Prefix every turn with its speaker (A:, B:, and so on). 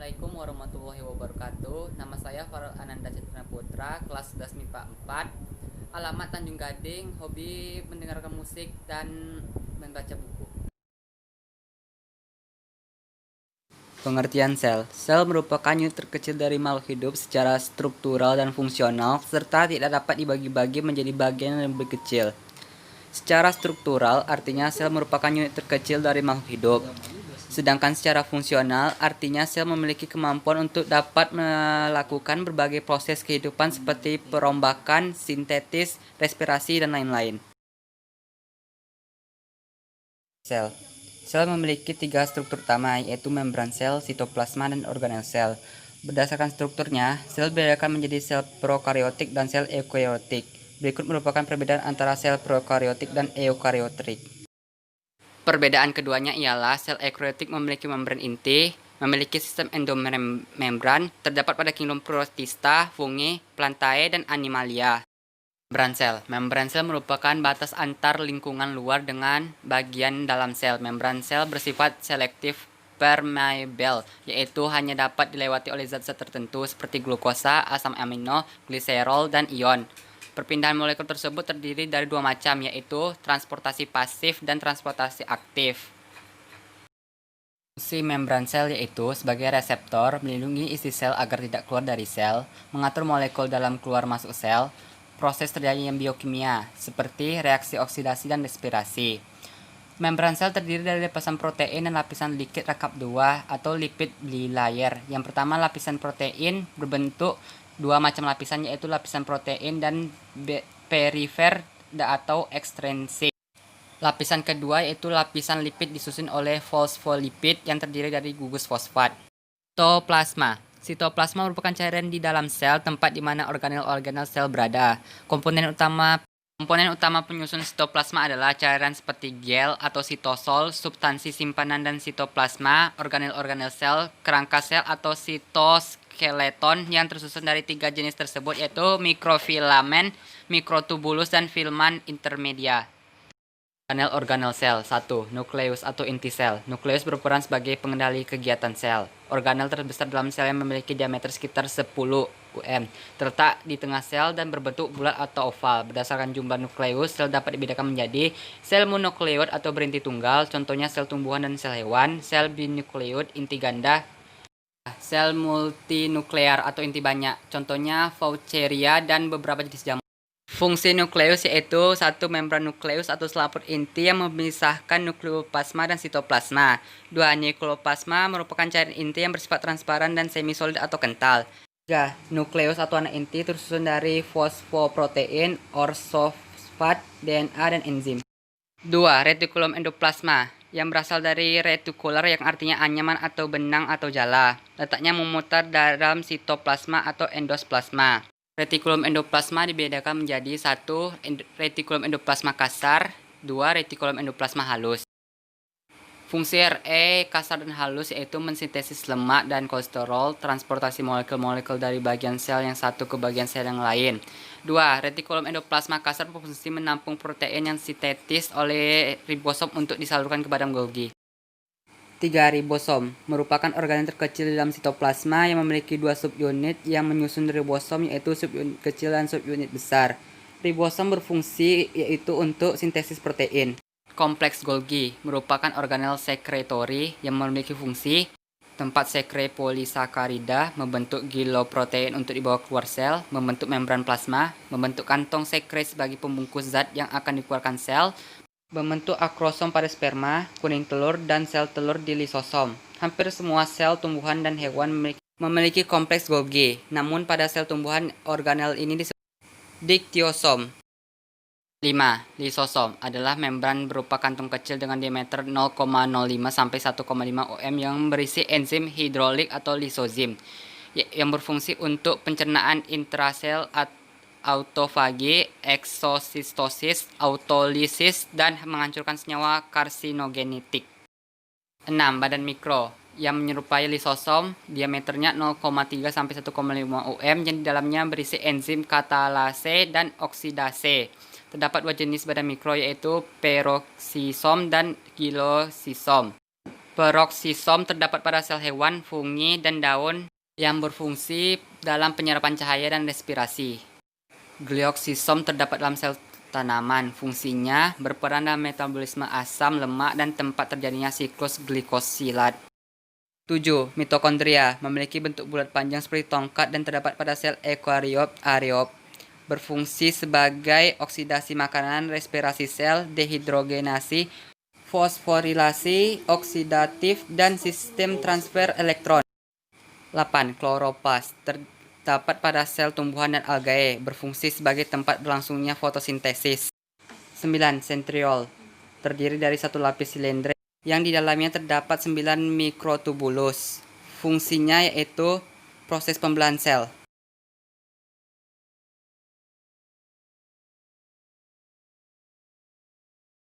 A: Assalamualaikum warahmatullahi wabarakatuh. Nama saya Farel Ananda Citra Putra, kelas 11 MIPA 4. Alamat Tanjung Gading, hobi mendengarkan musik dan membaca buku. Pengertian sel. Sel merupakan unit terkecil dari makhluk hidup secara struktural dan fungsional, serta tidak dapat dibagi-bagi menjadi bagian yang lebih kecil. Secara struktural, artinya sel merupakan unit terkecil dari makhluk hidup. Sedangkan secara fungsional, artinya sel memiliki kemampuan untuk dapat melakukan berbagai proses kehidupan seperti perombakan, sintetis, respirasi, dan lain-lain. Sel. Sel memiliki tiga struktur utama, yaitu membran sel, sitoplasma, dan organel sel. Berdasarkan strukturnya, sel dibedakan menjadi sel prokariotik dan sel eukariotik. Berikut merupakan perbedaan antara sel prokariotik dan eukariotik. Perbedaan keduanya ialah sel eukariotik memiliki membran inti, memiliki sistem endomembran, terdapat pada kingdom Protista, fungi, plantae, dan animalia. Membran sel merupakan batas antar lingkungan luar dengan bagian dalam sel. Membran sel bersifat selektif permeable, yaitu hanya dapat dilewati oleh zat-zat tertentu seperti glukosa, asam amino, gliserol, dan ion. Perpindahan molekul tersebut terdiri dari dua macam, yaitu transportasi pasif dan transportasi aktif. Fungsi membran sel yaitu sebagai reseptor, melindungi isi sel agar tidak keluar dari sel, mengatur molekul dalam keluar masuk sel, proses terjadinya biokimia, seperti reaksi oksidasi dan respirasi. Membran sel terdiri dari lapisan protein dan lapisan lipid rekap 2 atau lipid bilayer. Yang pertama, lapisan protein berbentuk dua macam lapisan, yaitu lapisan protein dan perifer atau ekstrinsik. Lapisan kedua yaitu lapisan lipid disusun oleh fosfolipid yang terdiri dari gugus fosfat. Sitoplasma merupakan cairan di dalam sel, tempat di mana organel-organel sel berada. Komponen utama penyusun sitoplasma adalah cairan seperti gel atau sitosol, substansi simpanan dan sitoplasma, organel-organel sel, kerangka sel atau sitoskeleton yang tersusun dari tiga jenis tersebut, yaitu mikrofilamen, mikrotubulus, dan filament intermedia. Organel sel. 1. Nukleus atau inti sel. Nukleus berperan sebagai pengendali kegiatan sel. Organel terbesar dalam sel yang memiliki diameter sekitar 10 UM. Terletak di tengah sel dan berbentuk bulat atau oval. Berdasarkan jumlah nukleus, sel dapat dibedakan menjadi sel monokleot atau berinti tunggal, contohnya sel tumbuhan dan sel hewan, sel binukleot, inti ganda, sel multinuklear atau inti banyak, contohnya Vaucheria dan beberapa jenis jamur. Fungsi nukleus yaitu satu, membran nukleus atau selaput inti yang memisahkan nukleoplasma dan sitoplasma. 2. Nukleoplasma merupakan cairan inti yang bersifat transparan dan semi-solid atau kental. 3. Nukleus atau anak inti tersusun dari fosfoprotein, orsofosfat, DNA, dan enzim. 2. Retikulum endoplasma yang berasal dari retikular yang artinya anyaman atau benang atau jala. Letaknya memutar dalam sitoplasma atau endosplasma. Retikulum endoplasma dibedakan menjadi 1. Retikulum endoplasma kasar, 2. Retikulum endoplasma halus. Fungsi RE kasar dan halus yaitu mensintesis lemak dan kolesterol, transportasi molekul-molekul dari bagian sel yang satu ke bagian sel yang lain. 2. Retikulum endoplasma kasar berfungsi menampung protein yang sintetis oleh ribosom untuk disalurkan ke badan Golgi. 3. Ribosom merupakan organel terkecil dalam sitoplasma yang memiliki dua subunit yang menyusun ribosom, yaitu subunit kecil dan subunit besar. Ribosom berfungsi yaitu untuk sintesis protein. Kompleks Golgi merupakan organel sekretori yang memiliki fungsi tempat sekre polisakarida, membentuk giloprotein untuk dibawa keluar sel, membentuk membran plasma, membentuk kantong sekre sebagai pembungkus zat yang akan dikeluarkan sel, membentuk akrosom pada sperma, kuning telur, dan sel telur di lisosom. Hampir semua sel tumbuhan dan hewan memiliki kompleks Golgi, namun pada sel tumbuhan organel ini disebut diktiosom. 5. Lisosom adalah membran berupa kantung kecil dengan diameter 0,05 sampai 1,5 ohm yang berisi enzim hidrolik atau lisozim yang berfungsi untuk pencernaan intrasel, autofagi, eksosistosis, autolisis, dan menghancurkan senyawa karsinogenetik. 6. Badan mikro yang menyerupai lisosom, diameternya 0,3 sampai 1,5 ohm yang di dalamnya berisi enzim katalase dan oksidase. Terdapat dua jenis badan mikro, yaitu peroksisom dan gilosisom. Peroksisom terdapat pada sel hewan, fungi, dan daun yang berfungsi dalam penyerapan cahaya dan respirasi. Glioksisom terdapat dalam sel tanaman. Fungsinya berperan dalam metabolisme asam, lemak, dan tempat terjadinya siklus glikosilat. 7. Mitokondria memiliki bentuk bulat panjang seperti tongkat dan terdapat pada sel eukariot aerob. Berfungsi sebagai oksidasi makanan, respirasi sel, dehidrogenasi, fosforilasi oksidatif, dan sistem transfer elektron. 8. Kloroplas terdapat pada sel tumbuhan dan algae, berfungsi sebagai tempat berlangsungnya fotosintesis. 9. Sentriol terdiri dari satu lapis silindris yang di dalamnya terdapat 9 mikrotubulus. Fungsinya yaitu proses pembelahan sel.